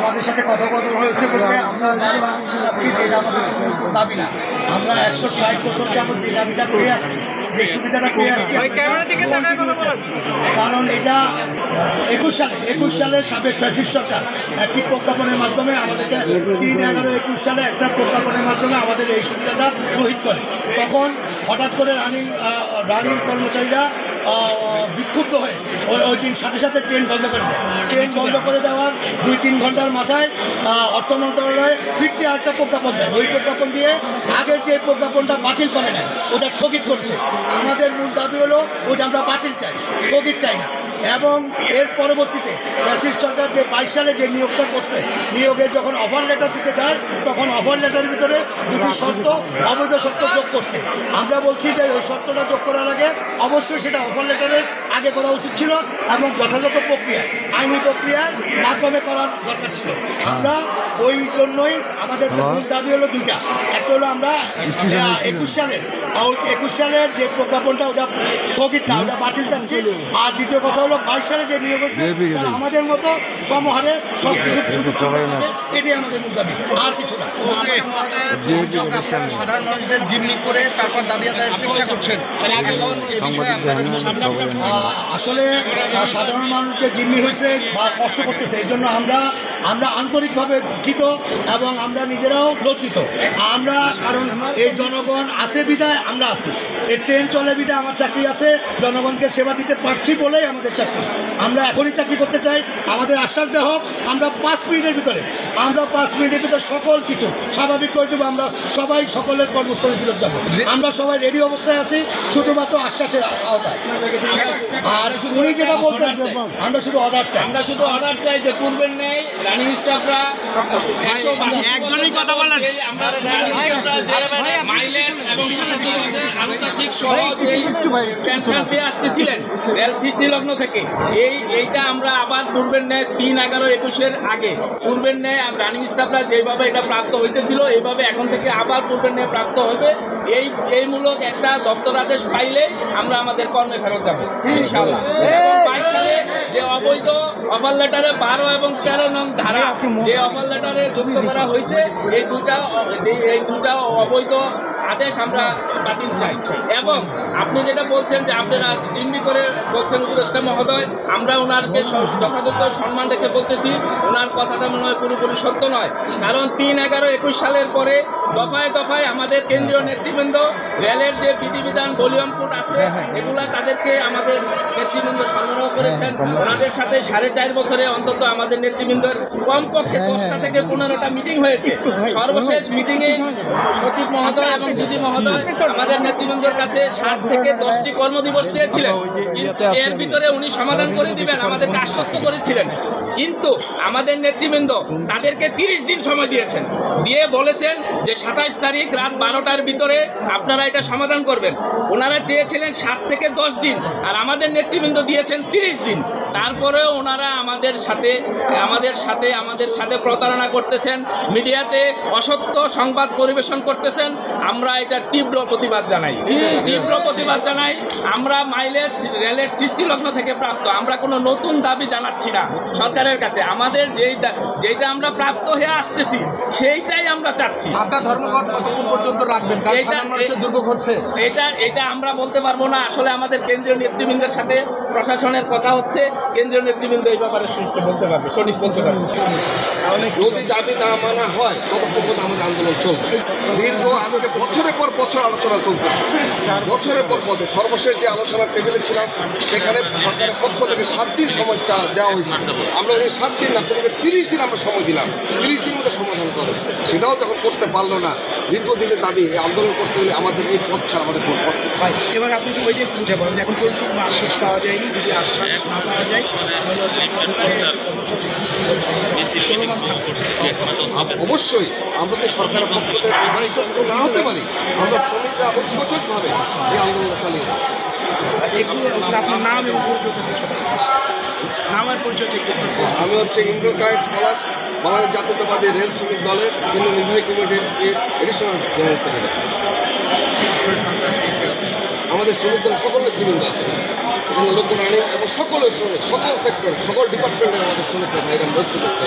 আমাদের সাথে কথোপকথন হয়েছে বলতে আমরা যাচ্ছি, এটা আমাদের দাবি না। আমরা 160 বছরকে আমরা যে দাবিটা করে আসছি, যে সুবিধাটা পেয়ে আসছি, কারণ এটা 21 সালের সাবেক ফ্যাসিস্ট সরকার একটি প্রজ্ঞাপনের মাধ্যমে আমাদেরকে 3/11/21 সালে একটা প্রজ্ঞাপনের মাধ্যমে আমাদের এই সুবিধাটা রহিত করে। তখন হঠাৎ করে রানিং কর্মচারীরা বিক্ষুব্ধ হয়ে ওই দিন সাথে সাথে ট্রেন বন্ধ করে দেয়। ট্রেন বন্ধ করে দেওয়ার 2-3 ঘন্টার মাথায় অর্থ মন্ত্রণালয় ফিরতে আরেকটা প্রজ্ঞাপন দেয়। ওই প্রজ্ঞাপন দিয়ে আগের যে প্রজ্ঞাপনটা বাতিল করে নেয়, ওটা স্থগিত করছে। আমাদের মূল দাবি হলো ওইটা আমরা বাতিল চাই, স্থগিত চাই না। এবং এর পরবর্তীতে ফ্যাসিস্ট সরকার যে 22 সালে যে নিয়োগটা করছে, নিয়োগে যখন অফার লেটার দিতে যায়, তখন অফার লেটারের ভিতরে দুটি শর্ত, অবৈধ শর্ত যোগ করছে। আমরা বলছি যে ওই শর্তটা যোগ করার আগে অবশ্যই সেটা অফার লেটারের আগে করা উচিত ছিল এবং যথাযথ প্রক্রিয়া, আইনি প্রক্রিয়ার মাধ্যমে করার দরকার ছিল। আমরা ওই জন্যই আমাদের মূল দাবি হলো দুইটা। একটা হলো আমরা 21 সালের যে প্রজ্ঞাপনটা ওটা স্থগিত না, ওটা বাতিল চাচ্ছি। আর দ্বিতীয় কথা হলো 22 সালে যে নিয়োগ হচ্ছে তারা আমাদের মতো সমহারে সব কিছু সুযোগ হবে, এটাই আমাদের মূল দাবি, আর কিছু না। সাধারণ মানুষদের জিম্মি করে তারপর দাবি আদায়ের চেষ্টা করছেন, আসলে সাধারণ মানুষ যে জিম্মি হয়েছে বা কষ্ট করতেছে, এই জন্য আমরা আন্তরিকভাবে দুঃখিত এবং আমরা নিজেরাও লজ্জিত। আমরা কারণ এই জনগণ আছে বিধায় আমরা আছি, এই ট্রেন চলে বিধায় আমার চাকরি আছে, জনগণকে সেবা দিতে পারছি বলেই আমাদের চাকরি। আমরা এখনই চাকরি করতে চাই, আমাদের আশ্বাস দেওয়া হোক। আমরা 5 মিনিটের ভিতরে সকল কিছু স্বাভাবিক করে দেবো। আমরা সবাই সকলের কর্মস্থলে ফিরত যাবো। আমরা সবাই রেডি অবস্থায় আছি, শুধুমাত্র আশ্বাসের আওতায়। আর উনি যেটা বলতে আমরা শুধু অর্ডার চাই যে পূর্বের নেই রানিং স্টাফরা একজনই কথা বলেন, আসতেছিলেন রেল সৃষ্টি লগ্ন থেকে এইটা আমরা আবার পূর্বের ন্যায় 3/11/21 আগে পূর্বের ন্যায় রানিং স্টাফরা যেভাবে এটা প্রাপ্ত হইতেছিল, এইভাবে এখন থেকে আবার পূর্বের ন্যায় প্রাপ্ত হবে। এই মূলক একটা দপ্তর আদেশ পাইলে আমরা আমাদের কর্মে ফেরত যাবো ইনশাআল্লাহ। 22 সালে যে অবৈধ অফার লেটারে 12 এবং 13 নং ধারা যে অফার লেটারে যুক্ত করা হয়েছে, এই দুটা অবৈধ আদেশ আমরা বাতিল চাই। এবং আপনি যেটা বলছেন যে আপনারা জিম্মি করে বলছেন উপদেষ্টা মহোদয়, আমরা ওনারকে যথাযথ সম্মান রেখে বলতেছি, ওনার কথাটা মনে হয় পুরোপুরি সত্য নয়। কারণ 3/11/21 সালের পরে দফায় দফায় আমাদের কেন্দ্রীয় নেতৃবৃন্দ রেলের যে বিধিবিধান ভলিউম কোড আছে, এগুলা তাদেরকে আমাদের নেতৃবৃন্দ সরবরাহ করেছেন। ওনাদের সাথে 4.5 বছরে অন্তত আমাদের নেতৃবৃন্দের কমপক্ষে 10টা থেকে 15টা মিটিং হয়েছে। সর্বশেষ মিটিংয়ে সচিব মহোদয় এবং ডিজি মহোদয় আমাদের নেতৃবৃন্দের কাছে 7 থেকে 10টি কর্মদিবস চেয়েছিলেন, কিন্তু এর ভিতরে উনি সমাধান করে দিবেন আমাদেরকে আশ্বস্ত করেছিলেন। কিন্তু আমাদের নেতৃবৃন্দ তাদেরকে 30 দিন সময় দিয়েছেন, দিয়ে বলেছেন যে 27 তারিখ রাত 12টার ভিতরে আপনারা এটা সমাধান করবেন। ওনারা চেয়েছিলেন 7 থেকে 10 দিন, আর আমাদের নেতৃবৃন্দ দিয়েছেন 30 দিন। তারপরেও ওনারা আমাদের সাথে প্রতারণা করতেছেন, মিডিয়াতে অসত্য সংবাদ পরিবেশন করতেছেন। আমরা এটা তীব্র প্রতিবাদ জানাই। আমরা মাইলেজ রেলের সৃষ্টি লগ্ন থেকে প্রাপ্ত, আমরা কোনো নতুন দাবি জানাচ্ছি না সরকারের কাছে। আমাদের যেটা আমরা প্রাপ্ত হয়ে আসতেছি সেইটাই আমরা চাচ্ছি। ধর্মঘট কতক্ষণ পর্যন্ত রাখবেন? দুর্ভোগ হচ্ছে, এটা আমরা বলতে পারবো না। আসলে আমাদের কেন্দ্রীয় নেতৃবৃন্দের সাথে প্রশাসনের কথা হচ্ছে, কেন্দ্রীয় নেতৃবৃন্দ এই ব্যাপারে সুষ্ঠু বলতে পারবে, সঠিক বলতে পারবে। তাহলে যদি দাবি না মানা হয় ততক্ষণ আমাদের আন্দোলন চলবে। দীর্ঘ আজকে বছরের পর বছর আলোচনা চলতেছে, বছরের পর বছর। সর্বশেষ যে আলোচনা টেবিলে ছিলাম সেখানে সরকারের পক্ষ থেকে 7 দিন সময় দেওয়া হয়েছে। আমরা 7 দিন না, আপনাদেরকে 30 দিন আমরা সময় দিলাম, 30 দিন মধ্যে সমাধান করে। সেটাও যখন করতে পারলো না, দীর্ঘদিনের দাবি আন্দোলন করতে গেলে আমাদের এই পথ ছাড়া আমাদের কোনো পথ ভাই। এবার আপনি তো ওই যে বুঝে বলেন এখন পর্যন্ত কোনো আশ্বাস পাওয়া যায়নি, যদি আশ্বাস না পাওয়া যায় অবশ্যই আমরা তো সরকারের পক্ষ থেকে আশ্বস্ত না হতে পারি, আমরা শ্রমিকরা ঐক্যজোটভাবে এই আন্দোলন চালিয়ে যাই। আপনার নাম এবং পরিচয় নামের পরিচয় একটু। আমি হচ্ছে ইমরুল কায়েস পলাশ, বাংলাদেশ জাতীয়তাবাদী রেল শ্রমিক দলের কেন্দ্রীয় নির্বাহী কমিটির এডিশনাল জেনারেল সেক্রেটারি। আমাদের শ্রমিক দলের সকল নেতৃবৃন্দ আছে এখানে, লোক রানিং এবং সকল শ্রমিক, সকল সেক্টর, সকল ডিপার্টমেন্টের আমাদের শ্রমিকরা ভাইরা ঐক্য করতে